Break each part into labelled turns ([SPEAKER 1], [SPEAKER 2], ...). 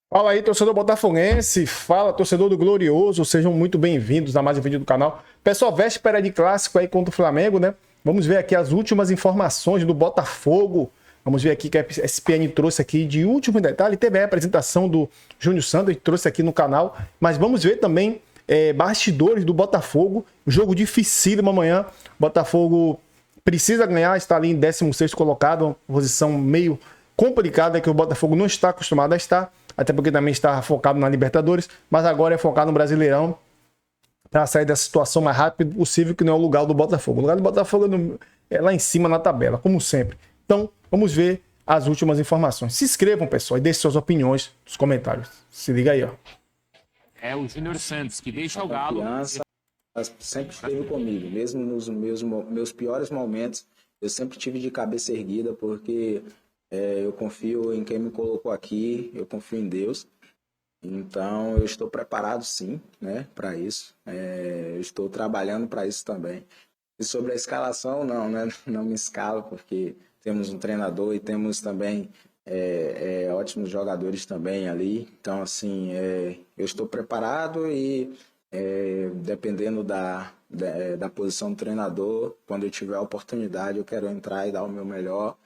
[SPEAKER 1] Fala aí, torcedor botafoguense, fala, torcedor do Glorioso, sejam muito bem-vindos a mais um vídeo do canal. Pessoal, véspera de clássico aí contra o Flamengo, né? Vamos ver aqui as últimas informações do Botafogo. Vamos ver aqui que a ESPN trouxe aqui de último detalhe. Teve a apresentação do Júnior Santos, trouxe aqui no canal. Mas vamos ver também bastidores do Botafogo. Jogo dificílimo amanhã. Botafogo precisa ganhar, está ali em 16º colocado, uma posição meio complicada que o Botafogo não está acostumado a estar, até porque também está focado na Libertadores, mas agora é focado no Brasileirão para sair dessa situação mais rápido possível, que não é o lugar do Botafogo. O lugar do Botafogo é lá em cima na tabela, como sempre. Então, vamos ver as últimas informações. Se inscrevam, pessoal, e deixem suas opiniões nos comentários. Se liga aí, ó.
[SPEAKER 2] É o Júnior Santos que deixa o Galo.
[SPEAKER 3] Confiança sempre esteve comigo, mesmo nos meus piores momentos, eu sempre tive de cabeça erguida, porque eu confio em quem me colocou aqui, eu confio em Deus. Então eu estou preparado sim, né, para isso. Eu estou trabalhando para isso também. E sobre a escalação, não, né, não me escalo, porque temos um treinador e temos também ótimos jogadores também ali. Então, assim, eu estou preparado e dependendo da posição do treinador, quando eu tiver a oportunidade, eu quero entrar e dar o meu melhor,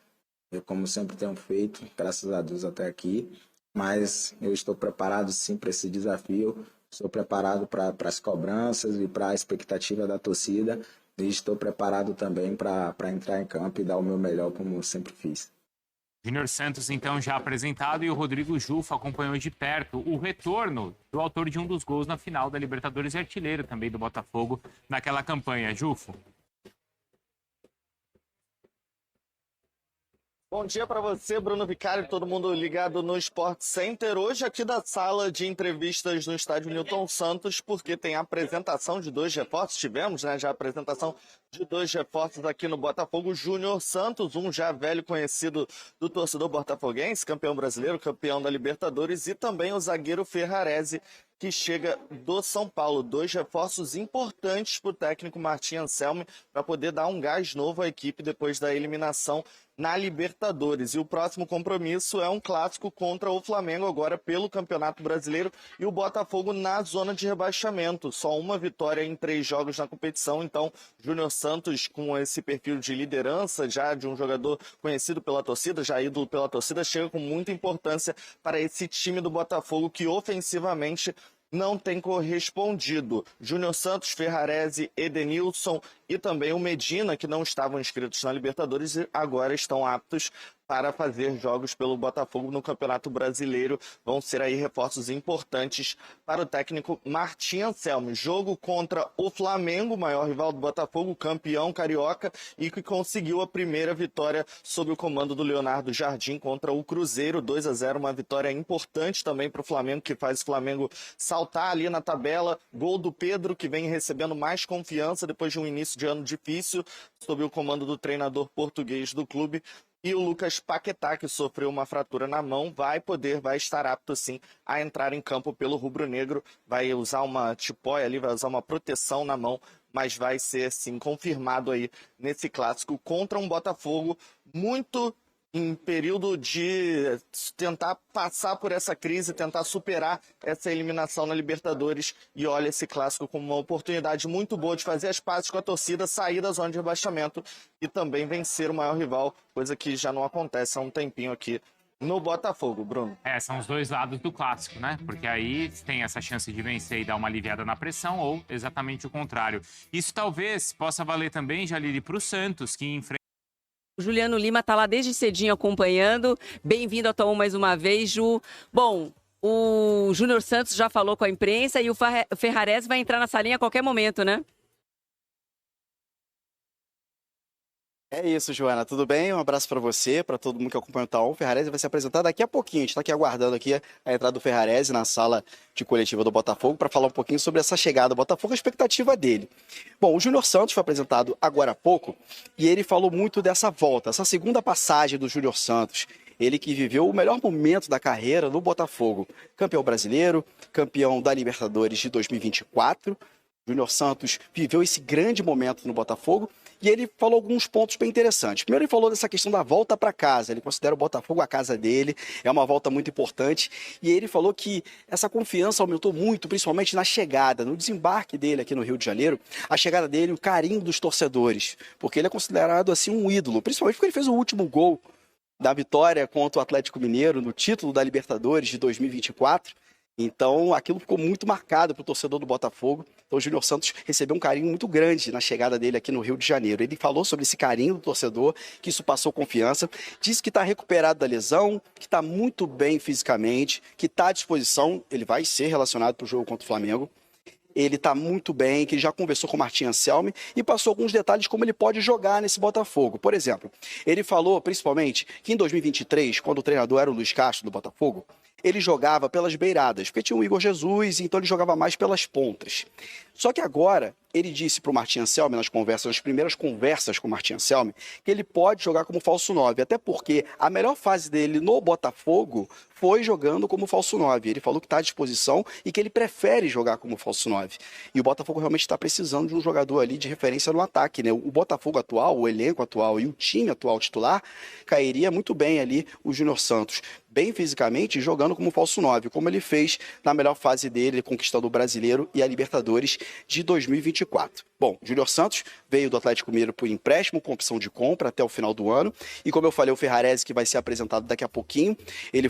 [SPEAKER 3] como sempre tenho feito, graças a Deus até aqui. Mas eu estou preparado sim para esse desafio, estou preparado para as cobranças e para a expectativa da torcida, e estou preparado também para entrar em campo e dar o meu melhor, como eu sempre fiz.
[SPEAKER 2] Júnior Santos, então, já apresentado, e o Rodrigo Jufo acompanhou de perto o retorno do autor de um dos gols na final da Libertadores e artilheiro também do Botafogo naquela campanha. Jufo.
[SPEAKER 4] Bom dia para você, Bruno Vicari, todo mundo ligado no Sport Center. Hoje aqui da sala de entrevistas no estádio Newton Santos, porque tem a apresentação de dois reforços. Tivemos, né, já a apresentação de dois reforços aqui no Botafogo. Júnior Santos, um já velho conhecido do torcedor botafoguense, campeão brasileiro, campeão da Libertadores, e também o zagueiro Ferrarese, que chega do São Paulo. Dois reforços importantes para o técnico Martim Anselmi, para poder dar um gás novo à equipe depois da eliminação na Libertadores. E o próximo compromisso é um clássico contra o Flamengo, agora pelo Campeonato Brasileiro, e o Botafogo na zona de rebaixamento. Só uma vitória em 3 jogos na competição. Então, Júnior Santos, com esse perfil de liderança, já de um jogador conhecido pela torcida, já ídolo pela torcida, chega com muita importância para esse time do Botafogo, que ofensivamente não tem correspondido. Júnior Santos, Ferrarese, Edenilson e também o Medina, que não estavam inscritos na Libertadores e agora estão aptos para fazer jogos pelo Botafogo no Campeonato Brasileiro. Vão ser aí reforços importantes para o técnico Martim Anselmi. Jogo contra o Flamengo, maior rival do Botafogo, campeão carioca, e que conseguiu a primeira vitória sob o comando do Leonardo Jardim contra o Cruzeiro, 2-0, uma vitória importante também para o Flamengo, que faz o Flamengo saltar ali na tabela. Gol do Pedro, que vem recebendo mais confiança depois de um início de ano difícil, sob o comando do treinador português do clube. E o Lucas Paquetá, que sofreu uma fratura na mão, vai estar apto sim a entrar em campo pelo rubro-negro. Vai usar uma tipóia ali, vai usar uma proteção na mão, mas vai ser sim confirmado aí nesse clássico contra um Botafogo muito em período de tentar passar por essa crise, tentar superar essa eliminação na Libertadores, e olha esse clássico como uma oportunidade muito boa de fazer as pazes com a torcida, sair da zona de rebaixamento e também vencer o maior rival, coisa que já não acontece há um tempinho aqui no Botafogo, Bruno.
[SPEAKER 2] São os dois lados do clássico, né? Porque aí tem essa chance de vencer e dar uma aliviada na pressão, ou exatamente o contrário. Isso talvez possa valer também, Jalili, para o Santos, que enfrenta.
[SPEAKER 5] O Juliano Lima está lá desde cedinho acompanhando. Bem-vindo ao Tom mais uma vez, Ju. Bom, o Júnior Santos já falou com a imprensa e o Ferrarese vai entrar na salinha a qualquer momento, né?
[SPEAKER 6] É isso, Joana. Tudo bem? Um abraço para você, para todo mundo que acompanha o Taon. O Ferrarese vai se apresentar daqui a pouquinho. A gente está aqui aguardando aqui a entrada do Ferrarese na sala de coletiva do Botafogo para falar um pouquinho sobre essa chegada do Botafogo, a expectativa dele. Bom, o Júnior Santos foi apresentado agora há pouco e ele falou muito dessa volta, essa segunda passagem do Júnior Santos. Ele que viveu o melhor momento da carreira no Botafogo. Campeão brasileiro, campeão da Libertadores de 2024. Júnior Santos viveu esse grande momento no Botafogo E ele falou alguns pontos bem interessantes. Primeiro, ele falou dessa questão da volta para casa. Ele considera o Botafogo a casa dele, é uma volta muito importante. E ele falou que essa confiança aumentou muito, principalmente na chegada, no desembarque dele aqui no Rio de Janeiro, a chegada dele, o carinho dos torcedores, porque ele é considerado assim um ídolo, principalmente porque ele fez o último gol da vitória contra o Atlético Mineiro no título da Libertadores de 2024. Então, aquilo ficou muito marcado para o torcedor do Botafogo. Então, o Júnior Santos recebeu um carinho muito grande na chegada dele aqui no Rio de Janeiro. Ele falou sobre esse carinho do torcedor, que isso passou confiança. Disse que está recuperado da lesão, que está muito bem fisicamente, que está à disposição. Ele vai ser relacionado para o jogo contra o Flamengo. Ele está muito bem, que ele já conversou com o Martim Anselmi e passou alguns detalhes como ele pode jogar nesse Botafogo. Por exemplo, ele falou principalmente que em 2023, quando o treinador era o Luiz Castro do Botafogo, ele jogava pelas beiradas, porque tinha o Igor Jesus, então ele jogava mais pelas pontas. Só que agora, ele disse para o Martim Anselmi, nas primeiras conversas com o Martim Anselmi, que ele pode jogar como falso 9, até porque a melhor fase dele no Botafogo foi jogando como falso 9. Ele falou que está à disposição e que ele prefere jogar como falso 9. E o Botafogo realmente está precisando de um jogador ali de referência no ataque, né? O Botafogo atual, o elenco atual e o time atual titular, cairia muito bem ali o Júnior Santos, bem fisicamente, jogando como falso 9, como ele fez na melhor fase dele, conquistando o Brasileiro e a Libertadores de 2024. Bom, Júnior Santos veio do Atlético Mineiro por empréstimo com opção de compra até o final do ano. E como eu falei, o Ferrarese, que vai ser apresentado daqui a pouquinho, ele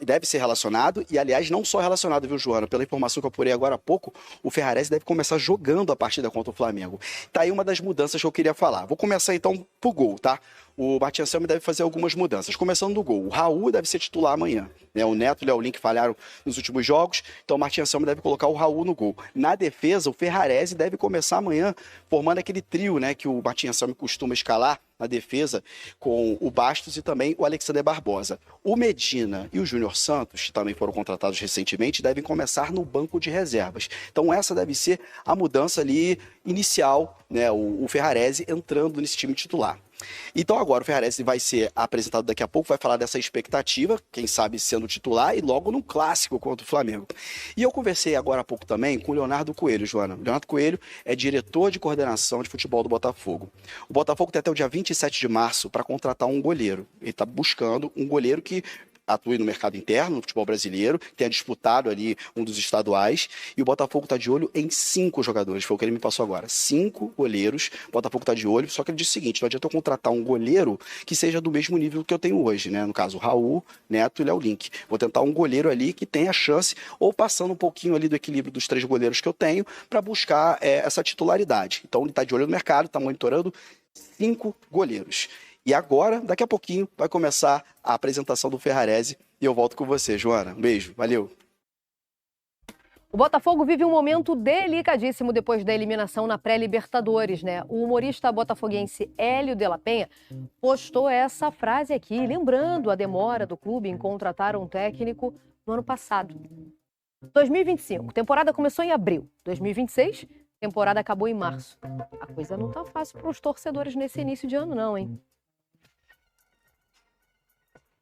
[SPEAKER 6] deve ser relacionado. E, aliás, não só relacionado, viu, Joana? Pela informação que eu apurei agora há pouco, o Ferrarese deve começar jogando a partida contra o Flamengo. Tá aí uma das mudanças que eu queria falar. Vou começar, então, pro gol, tá? O Martim Anselmi deve fazer algumas mudanças. Começando do gol. O Raul deve ser titular amanhã, né? O Neto e o Léo Link falharam nos últimos jogos, então o Martim Anselmi deve colocar o Raul no gol. Na defesa, o Ferrarese deve começar amanhã formando aquele trio, né, que o Martim Anselmi costuma escalar na defesa, com o Bastos e também o Alexander Barbosa. O Medina e o Júnior Santos, que também foram contratados recentemente, devem começar no banco de reservas. Então essa deve ser a mudança ali inicial, né, o Ferrarese entrando nesse time titular. Então agora o Ferrarese vai ser apresentado daqui a pouco, vai falar dessa expectativa, quem sabe sendo titular e logo num clássico contra o Flamengo. E eu conversei agora há pouco também com o Leonardo Coelho, Joana. O Leonardo Coelho é diretor de coordenação de futebol do Botafogo. O Botafogo tem até o dia 27 de março para contratar um goleiro. Ele está buscando um goleiro que atue no mercado interno, no futebol brasileiro, tenha disputado ali um dos estaduais, e o Botafogo está de olho em 5 jogadores, foi o que ele me passou agora, 5 goleiros, o Botafogo está de olho, só que ele disse o seguinte, não adianta eu contratar um goleiro que seja do mesmo nível que eu tenho hoje, né? No caso, Raul, Neto e Léo Link. Vou tentar um goleiro ali que tenha chance, ou passando um pouquinho ali do equilíbrio dos 3 goleiros que eu tenho, para buscar essa titularidade. Então ele está de olho no mercado, está monitorando 5 goleiros. E agora, daqui a pouquinho, vai começar a apresentação do Ferrarese e eu volto com você, Joana. Um beijo, valeu.
[SPEAKER 7] O Botafogo vive um momento delicadíssimo depois da eliminação na pré-Libertadores, né? O humorista botafoguense Hélio de la Penha postou essa frase aqui, lembrando a demora do clube em contratar um técnico no ano passado. 2025, temporada começou em abril. 2026, temporada acabou em março. A coisa não tá fácil para os torcedores nesse início de ano, não, hein?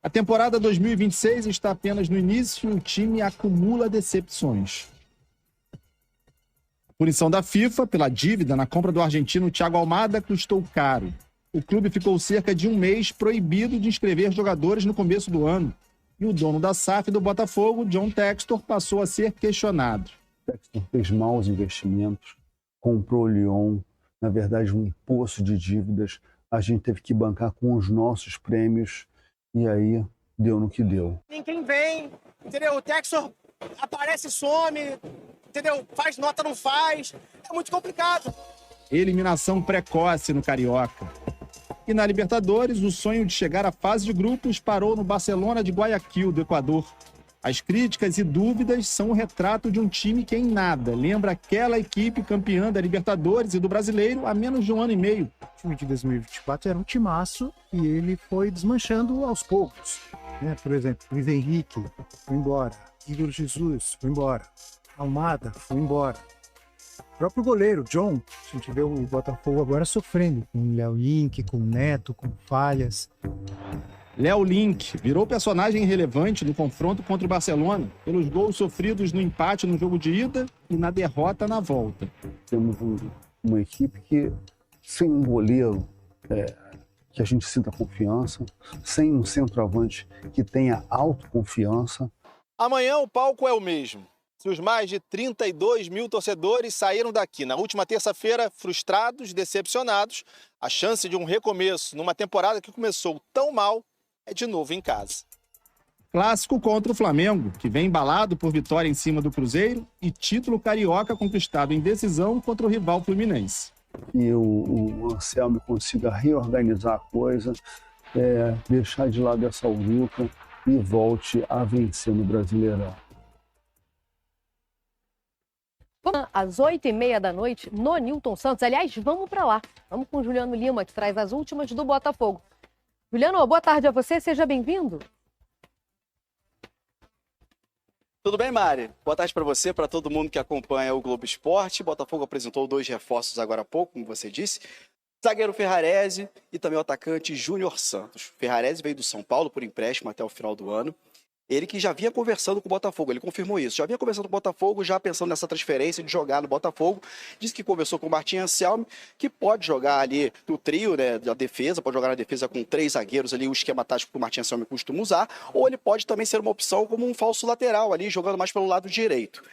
[SPEAKER 8] A temporada 2026 está apenas no início e o time acumula decepções. A punição da FIFA pela dívida na compra do argentino Thiago Almada custou caro. O clube ficou cerca de um mês proibido de inscrever jogadores no começo do ano. E o dono da SAF do Botafogo, John Textor, passou a ser questionado.
[SPEAKER 9] Textor fez maus investimentos, comprou o Lyon, na verdade um poço de dívidas. A gente teve que bancar com os nossos prêmios. E aí, deu no que deu.
[SPEAKER 10] Ninguém vem, entendeu? O Textor aparece e some, entendeu? Faz nota, não faz. É muito complicado.
[SPEAKER 8] Eliminação precoce no Carioca. E na Libertadores, o sonho de chegar à fase de grupos parou no Barcelona de Guayaquil, do Equador. As críticas e dúvidas são o retrato de um time que em nada lembra aquela equipe campeã da Libertadores e do Brasileiro há menos de um ano e meio.
[SPEAKER 11] O time de 2024 era um timaço e ele foi desmanchando aos poucos, né? Por exemplo, Luiz Henrique foi embora, Igor Jesus foi embora, Almada foi embora. O próprio goleiro, John, a gente vê o Botafogo agora sofrendo com o Léo Link, com o Neto, com falhas.
[SPEAKER 8] Léo Link virou personagem relevante no confronto contra o Barcelona, pelos gols sofridos no empate no jogo de ida e na derrota na volta.
[SPEAKER 9] Temos uma equipe que sem um goleiro que a gente sinta confiança, sem um centroavante que tenha autoconfiança.
[SPEAKER 12] Amanhã o palco é o mesmo. Se os mais de 32 mil torcedores saíram daqui na última terça-feira frustrados, decepcionados, a chance de um recomeço numa temporada que começou tão mal é de novo em casa.
[SPEAKER 8] Clássico contra o Flamengo, que vem embalado por vitória em cima do Cruzeiro e título carioca conquistado em decisão contra o rival Fluminense.
[SPEAKER 9] E o Anselmo consiga reorganizar a coisa, deixar de lado essa uruca e volte a vencer no Brasileirão.
[SPEAKER 7] Às 8h30 da noite, no Newton Santos. Aliás, vamos para lá. Vamos com o Juliano Lima, que traz as últimas do Botafogo. Juliano, boa tarde a você, seja bem-vindo.
[SPEAKER 6] Tudo bem, Mari? Boa tarde para você, para todo mundo que acompanha o Globo Esporte. Botafogo apresentou 2 reforços agora há pouco, como você disse. Zagueiro Ferrarese e também o atacante Júnior Santos. Ferrarese veio do São Paulo por empréstimo até o final do ano. Ele que já vinha conversando com o Botafogo, ele confirmou isso. Já vinha conversando com o Botafogo, já pensando nessa transferência de jogar no Botafogo. Disse que conversou com o Martim Anselmo, que pode jogar ali no trio, né, da defesa, pode jogar na defesa com 3 zagueiros ali, o esquema tático que o Martim Anselmo costuma usar, ou ele pode também ser uma opção como um falso lateral ali, jogando mais pelo lado direito.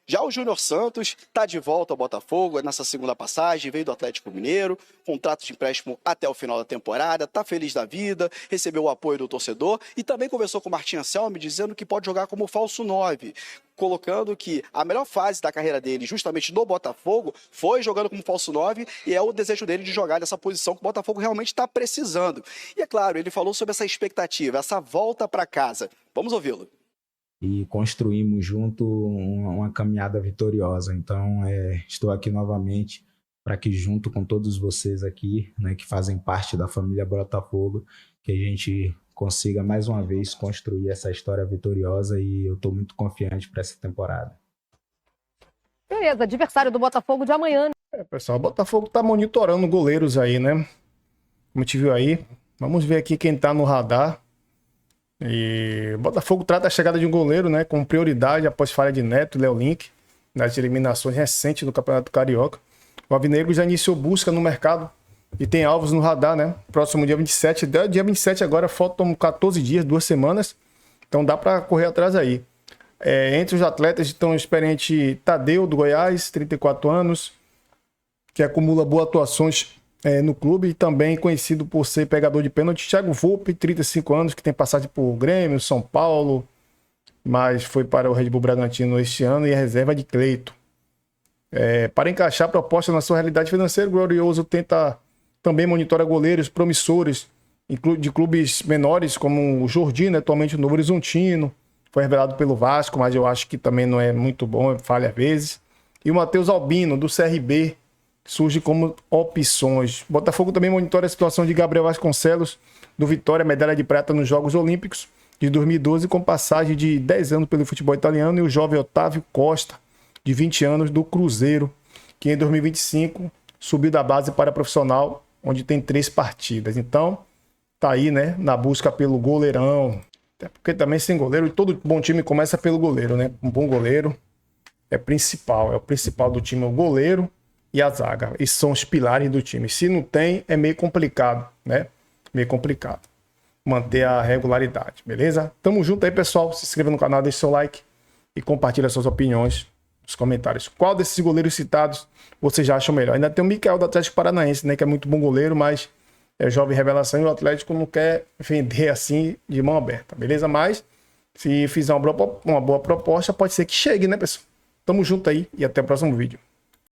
[SPEAKER 6] Já o Júnior Santos está de volta ao Botafogo nessa segunda passagem, veio do Atlético Mineiro, contrato de empréstimo até o final da temporada, está feliz da vida, recebeu o apoio do torcedor e também conversou com o Martim Anselmo dizendo que pode jogar como falso 9, colocando que a melhor fase da carreira dele, justamente no Botafogo, foi jogando como falso 9 e é o desejo dele de jogar nessa posição que o Botafogo realmente está precisando. E é claro, ele falou sobre essa expectativa, essa volta para casa. Vamos ouvi-lo.
[SPEAKER 13] E construímos junto uma caminhada vitoriosa. Então, estou aqui novamente para que, junto com todos vocês aqui, né, que fazem parte da família Botafogo, que a gente consiga mais uma vez construir essa história vitoriosa e eu estou muito confiante para essa temporada.
[SPEAKER 7] Beleza, adversário do Botafogo de amanhã.
[SPEAKER 1] Pessoal, o Botafogo tá monitorando goleiros aí, né? Como a gente viu aí. Vamos ver aqui quem tá no radar. E o Botafogo trata a chegada de um goleiro, né, com prioridade após falha de Neto e Léo Link nas eliminações recentes do Campeonato Carioca. O Alvinegro já iniciou busca no mercado e tem alvos no radar, né? Próximo dia 27, dia 27 agora, faltam 14 dias, 2 semanas, então dá para correr atrás aí. Entre os atletas estão o experiente Tadeu, do Goiás, 34 anos, que acumula boas atuações no clube e também conhecido por ser pegador de pênalti. Thiago Volpe, 35 anos, que tem passagem por Grêmio, São Paulo, mas foi para o Red Bull Bragantino este ano e é reserva de Cleito. Para encaixar a proposta na sua realidade financeira, o Glorioso também monitora goleiros promissores de clubes menores, como o Jordino, atualmente o Novo Horizontino, foi revelado pelo Vasco, mas eu acho que também não é muito bom, falha às vezes. E o Matheus Albino, do CRB, surge como opções. Botafogo também monitora a situação de Gabriel Vasconcelos, do Vitória, medalha de prata nos Jogos Olímpicos de 2012, com passagem de 10 anos pelo futebol italiano, e o jovem Otávio Costa, de 20 anos, do Cruzeiro, que em 2025 subiu da base para profissional, onde tem 3 partidas. Então, tá aí, né, na busca pelo goleirão. Até porque também sem goleiro, todo bom time começa pelo goleiro, né? Um bom goleiro é o principal do time, é o goleiro e a zaga. Esses são os pilares do time. Se não tem, é meio complicado, né? Meio complicado manter a regularidade, beleza? Tamo junto aí, pessoal. Se inscreva no canal, deixe seu like e compartilha suas opiniões nos comentários. Qual desses goleiros citados vocês já acham melhor? Ainda tem o Michael do Atlético Paranaense, né? Que é muito bom goleiro, mas é jovem revelação e o Atlético não quer vender assim de mão aberta, beleza? Mas se fizer uma boa proposta, pode ser que chegue, né, pessoal? Tamo junto aí e até o próximo vídeo.